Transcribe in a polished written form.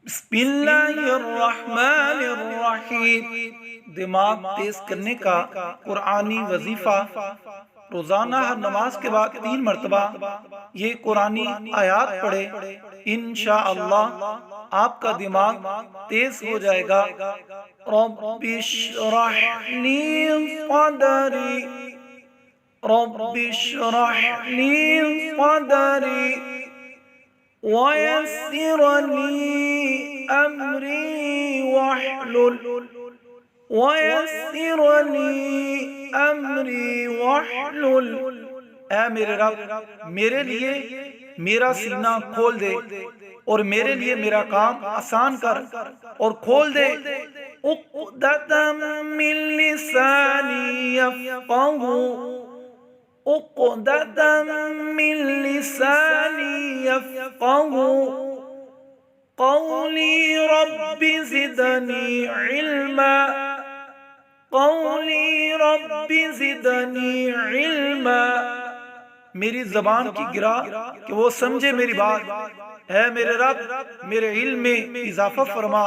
بسم اللہ الرحمن الرحیم۔ دماغ تیز کرنے کا قرآنی وظیفہ روزانہ ہر نماز کے بعد 3 مرتبہ یہ قرآنی آیات پڑھے، انشاءاللہ آپ کا دماغ تیز ہو جائے گا۔ رب اشرح لی صدری، رب اشرح لی صدری وَيَسِّرْ لِي أَمْرِي وَاحْلُلْ۔ اے میرے رب، میرے لیے میرا سینہ کھول دے اور میرے لیے میرا کام آسان کر اور کھول دے۔ عُقْدَةً مِّن لِّسَانِي يَفْقَهُوا، عُقْدَةً مِّن لِّسَانِي يَفْقَهُوا قَوْلِي رَبِّ زِدْنِي عِلْمًا، قَوْلِي رَبِّ زِدْنِي عِلْمًا۔ میری زبان کی گرا کہ وہ سمجھے میری بات، اے میرے رب میرے علم میں اضافہ فرما۔